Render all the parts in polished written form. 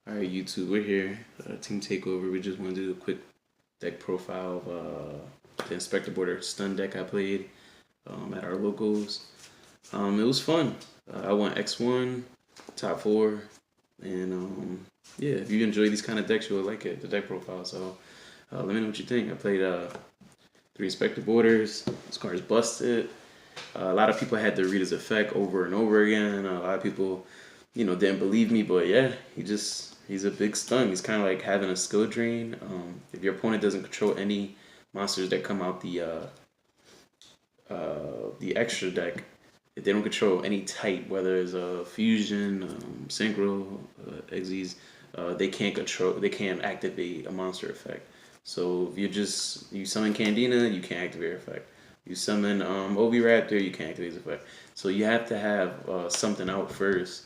Alright, YouTube, we're here. Team Takeover. We just want to do a quick deck profile of the Inspector Border Stun deck I played at our locals. It was fun. I went X-1, top 4, and yeah, if you enjoy these kind of decks, you'll like it, the deck profile. So let me know what you think. I played 3 Inspector Borders. This card's busted. A lot of people had to read his effect over and over again. A lot of people, didn't believe me, but yeah, he's a big stun. He's kind of like having a skill drain. If your opponent doesn't control any monsters that come out the extra deck, if they don't control any type, whether it's a fusion, synchro, exes, they can't activate a monster effect. So if you summon Candina, you can't activate her effect. You summon Oviraptor, you can't activate his effect. So you have to have something out first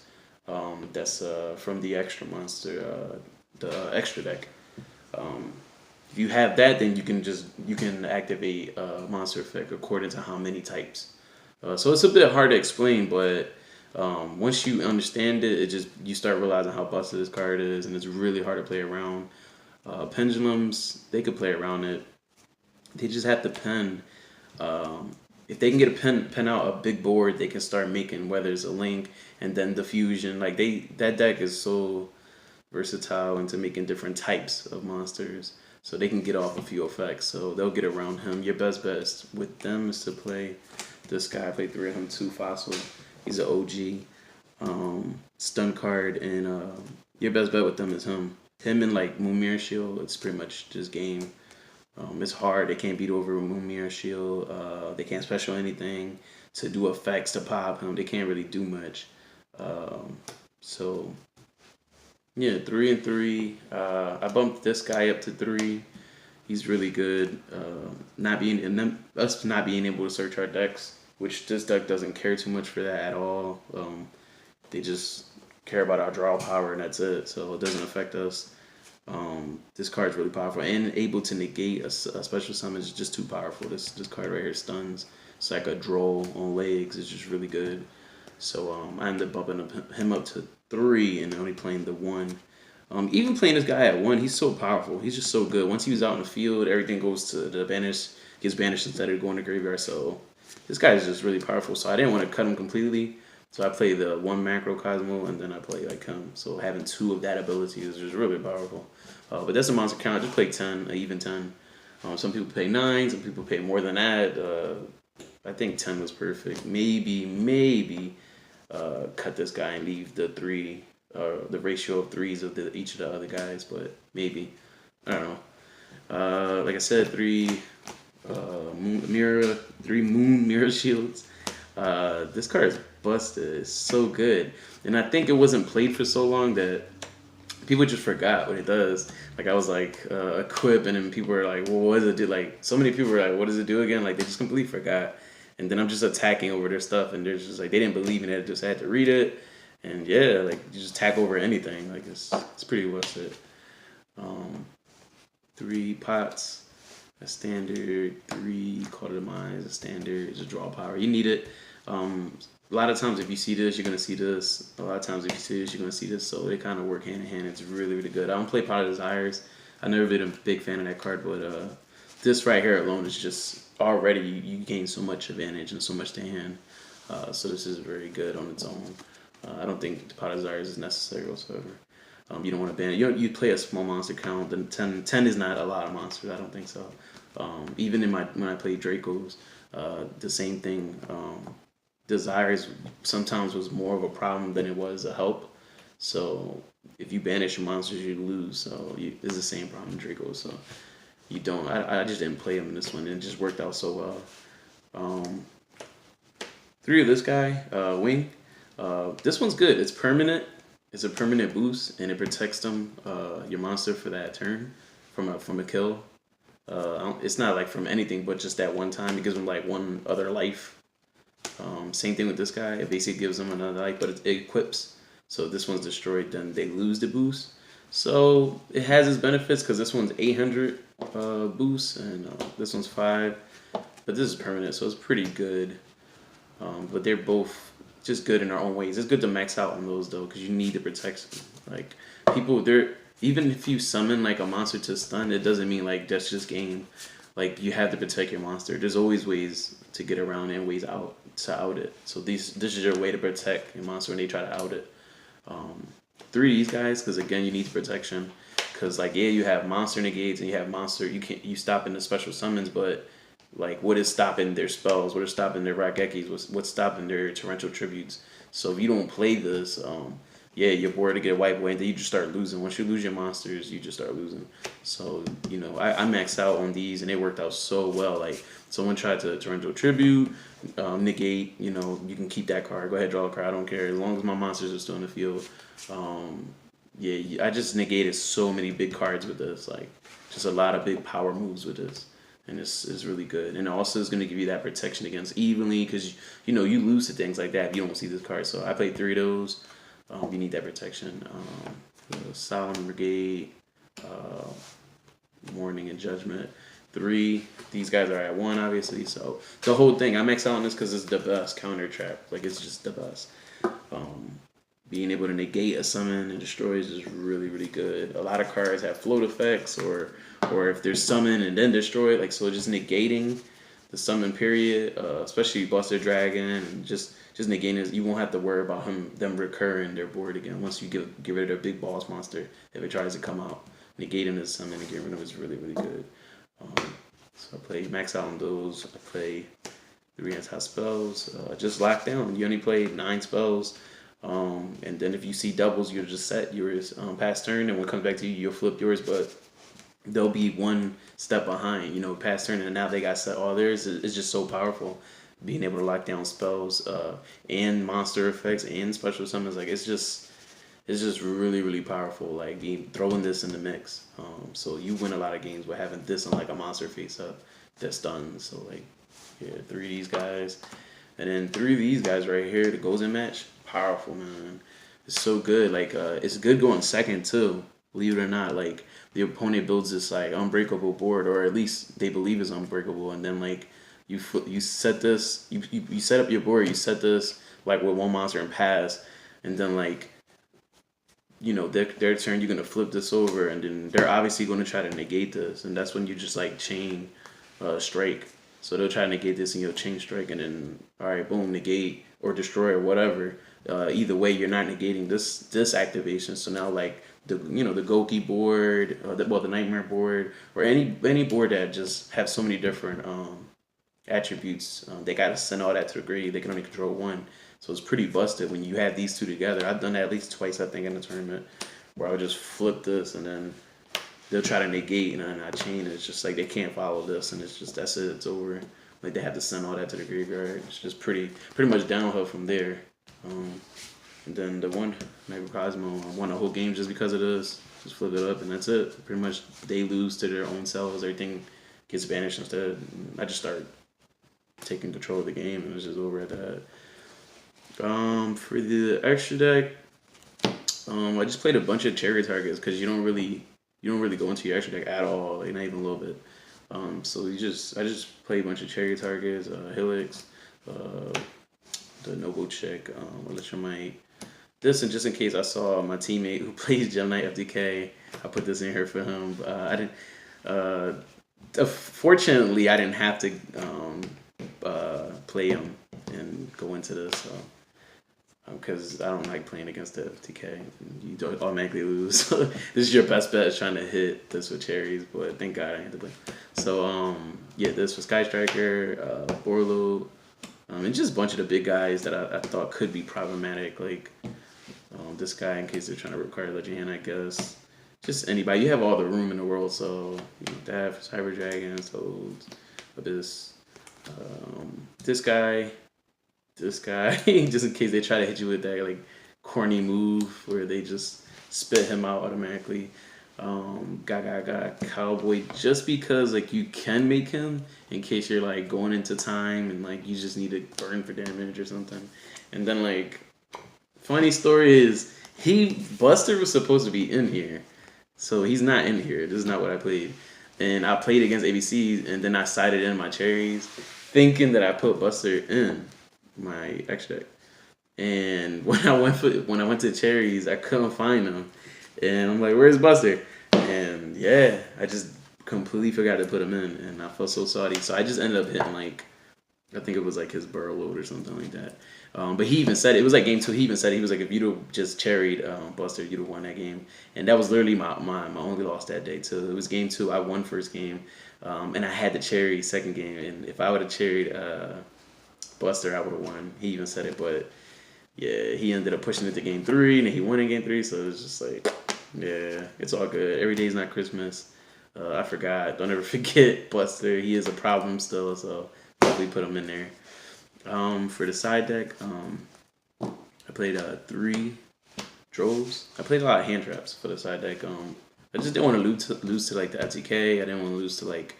that's from the extra monster, the extra deck. If you have that, then you can activate a monster effect according to how many types. So it's a bit hard to explain, but once you understand it, you start realizing how busted this card is, and it's really hard to play around. Pendulums, they could play around it. They just have to pen. If they can get a pen out a big board, they can start making, whether it's a link and then the fusion. Like that deck is so versatile into making different types of monsters, so they can get off a few effects. So they'll get around him. Your best bet with them is to play this guy. I played 3 of him, 2 Fossil. He's an OG stun card, and your best bet with them is him. Him and like Moonmere Shield. It's pretty much just game. It's hard. They can't beat over Moonmere Shield. They can't special anything to do effects to pop him. They can't really do much. So yeah, 3 and 3. I bumped this guy up to 3. He's really good. Us not being able to search our decks, which this deck doesn't care too much for that at all. They just care about our draw power and that's it. So it doesn't affect us. This card is really powerful and able to negate a special summon is just too powerful. This card right here stuns. It's like a draw on legs. It's just really good. So I ended up bumping him up to 3 and only playing the 1. Even playing this guy at 1, he's so powerful. He's just so good. Once he was out in the field, everything goes to the banish, gets banished instead of going to graveyard. So this guy is just really powerful. So I didn't want to cut him completely. So I play the 1 macro Cosmo and then I play like him. So having 2 of that ability is just really powerful. But that's a monster count. I just play 10, even 10. Some people pay 9, some people pay more than that. I think 10 was perfect. Maybe cut this guy and leave the 3, the ratio of 3s of each of the other guys, but maybe. I don't know. Like I said, 3 moon mirror shields. This card is busted. It's so good. And I think it wasn't played for so long that people just forgot what it does. Like I was like equip, and then people were like, "Well, what does it do?" Like so many people were like, "What does it do again?" Like they just completely forgot. And then I'm just attacking over their stuff, and they're just like they didn't believe in it. Just had to read it, and yeah, like you just attack over anything. Like it's pretty worth it. 3 pots, a standard. 3 Call to the Mind, a standard. It's a draw power. You need it. A lot of times if you see this, you're going to see this. A lot of times if you see this, you're going to see this. So they kind of work hand in hand. It's really, really good. I don't play Pot of Desires. I've never been a big fan of that card, but this right here alone is just already, you gain so much advantage and so much to hand. So this is very good on its own. I don't think Pot of Desires is necessary whatsoever. You don't want to ban it. You play a small monster count, then 10 is not a lot of monsters. I don't think so. Even when I played Dracos, the same thing. Desires sometimes was more of a problem than it was a help. So if you banish your monsters, you lose. So it's the same problem in Draco. So you don't. I just didn't play him in this one. It just worked out so well. 3 of this guy, Wing. This one's good. It's permanent. It's a permanent boost, and it protects them, your monster for that turn from a kill. It's not like from anything, but just that one time. It gives them like 1 other life. Same thing with this guy. It basically gives them another life, but it equips. So if this one's destroyed, then they lose the boost. So it has its benefits because this one's 800 boost and this one's 5. But this is permanent, so it's pretty good. But they're both just good in their own ways. It's good to max out on those though, because you need the protection. Like people, they're even if you summon like a monster to stun, it doesn't mean like that's just game. Like you have to protect your monster. There's always ways to get around and ways out to out it. So this is your way to protect your monster when they try to out it. Um, Three of these guys, because again you need the protection. Because like yeah, you have monster negates and you have monster. You stopping the special summons, but like what is stopping their spells? What is stopping their Rakekis? What's stopping their torrential tributes? So if you don't play this, yeah, you're bored to get wiped away, and then you just start losing. Once you lose your monsters, you just start losing. So I maxed out on these, and they worked out so well. Like someone tried to torrential tribute, negate. You can keep that card. Go ahead, draw a card. I don't care as long as my monsters are still in the field. Yeah, I just negated so many big cards with this. Like just a lot of big power moves with this. And it's really good. And also it's going to give you that protection against evenly because, you lose to things like that if you don't see this card. So I played 3 of those. You need that protection. Solemn Brigade, Warning and Judgment. 3. These guys are at 1, obviously. So the whole thing, I max out on this because it's the best counter trap. Like, it's just the best. Being able to negate a summon and destroys is really, really good. A lot of cards have float effects or if there's summon and then destroy, like so just negating the summon period, especially Buster Dragon and just negating it, you won't have to worry about them recurring their board again once you get rid of their big boss monster if it tries to come out. Negating the summon and getting rid of it is really, really good. So I play max out on those. I play 3 anti spells. Just lock down. You only play 9 spells. And then if you see doubles, you'll just set yours past turn, and when it comes back to you, you'll flip yours, but they'll be one step behind, past turn, and now they got set all theirs. It's just so powerful, being able to lock down spells, and monster effects and special summons. Like it's just really, really powerful. Like throwing this in the mix. So you win a lot of games with having this on like a monster face up that's done. So like, yeah, 3 of these guys, and then 3 of these guys right here, the Gozen match. Powerful, man. It's so good. Like it's good going second too, believe it or not. Like the opponent builds this like unbreakable board, or at least they believe it's unbreakable, and then like you set this, you set up your board, you set this like with one monster and pass, and then like their turn, you're gonna flip this over, and then they're obviously gonna try to negate this, and that's when you just like chain strike. So they'll try to negate this and you'll chain strike, and then all right, boom, negate or destroy or whatever. Either way, you're not negating this activation. So now like the Goki board, the Nightmare board, or any board that just have so many different attributes, they gotta send all that to the grave. They can only control 1, so it's pretty busted when you have these 2 together. I've done that at least twice, I think, in the tournament, where I would just flip this and then they'll try to negate, and then I chain. It's just like they can't follow this, and it's just that's it. It's over. Like they have to send all that to the graveyard. It's just pretty much downhill from there. And then the one Microcosmo won the whole game just because of this. Just flip it up, and that's it. Pretty much they lose to their own selves. Everything gets banished instead. I just started taking control of the game, and it was just over at that. For the extra deck, I just played a bunch of cherry targets because you don't really go into your extra deck at all, like not even a little bit. So I just play a bunch of cherry targets, Helix, the Noble Chick, Electromite. This, and just in case I saw my teammate who plays Gem Knight FDK, I put this in here for him. I didn't. Fortunately, I didn't have to play him and go into this. Because I don't like playing against the FTK. You don't automatically lose. This is your best bet, is trying to hit this with cherries, but thank God I had to play. So, yeah, this was Sky Striker, Borlo, and just a bunch of the big guys that I thought could be problematic. Like this guy, in case they're trying to require Legend Hand, I guess. Just anybody. You have all the room in the world, so Daft, Cyber Dragons, Toads, Abyss. This guy, just in case they try to hit you with that like corny move where they just spit him out automatically. Gaga Cowboy, just because like you can make him in case you're like going into time and like you just need to burn for damage or something. And then like funny story is Buster was supposed to be in here, so he's not in here. This is not what I played, and I played against ABCs, and then I sided in my cherries thinking that I put Buster in my extra deck. And when I went to Cherries, I couldn't find him, and I'm like, "Where's Buster?" And yeah, I just completely forgot to put him in, and I felt so sorry. So I just ended up hitting like I think it was like his burrow load or something like that. But he even said it was like game two. He even said he was like, if you'd have just cherried Buster, you'd have won that game. And that was literally my only loss that day too. It was game two. I won first game, and I had to cherry second game. And if I would have cherried Buster, I would have won. He even said it, but yeah, he ended up pushing it to game three, and he won in game three. So it was just like, yeah, it's all good. Every day's not Christmas. I forgot. Don't ever forget Buster. He is a problem still, so definitely put him in there. For the side deck, I played three droves. I played a lot of hand traps for the side deck. I just didn't want to lose to like the FTK. I didn't want to lose to like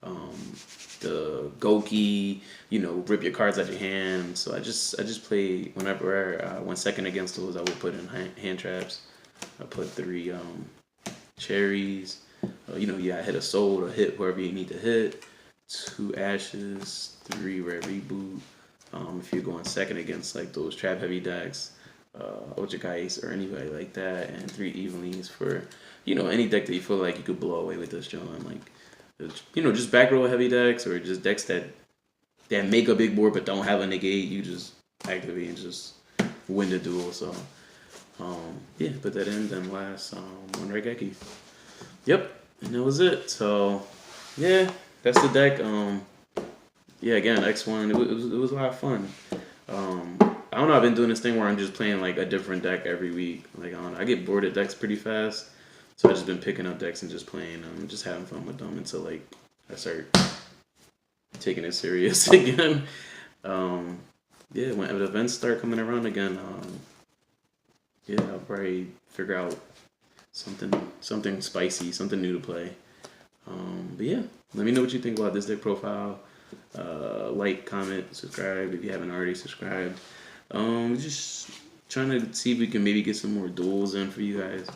um, the Goki. You know, rip your cards out your hand. So I just played whenever I went second against those. I would put in hand traps. I put three cherries. You know, yeah, I hit a soul or hit wherever you need to hit. Two ashes, three rare reboot. If you're going second against like those trap heavy decks, Ochakais or anybody like that, and three evenlies for any deck that you feel like you could blow away with this John. Like just back row heavy decks or just decks that make a big board but don't have a negate. You just activate and just win the duel. So yeah, put that in. Then last one Regeki. Yep, and that was it. So yeah, that's the deck. Yeah, again, X-1. It was a lot of fun. I don't know. I've been doing this thing where I'm just playing like a different deck every week. Like I get bored of decks pretty fast, so I've just been picking up decks and just playing them, just having fun with them until like I start taking it serious again. Yeah, when the events start coming around again, yeah, I'll probably figure out something spicy, something new to play. But yeah, let me know what you think about this deck profile. Like, comment, subscribe if you haven't already subscribed. Just trying to see if we can maybe get some more duels in for you guys.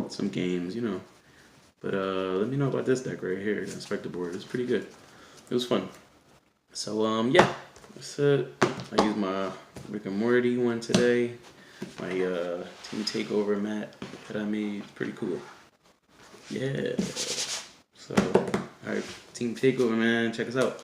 Some games, But let me know about this deck right here, the Inspector board. It's pretty good. It was fun. So yeah, that's it. I used my Rick and Morty one today. My team takeover mat that I made. Pretty cool. Yeah. So, alright, team takeover, man. Check us out.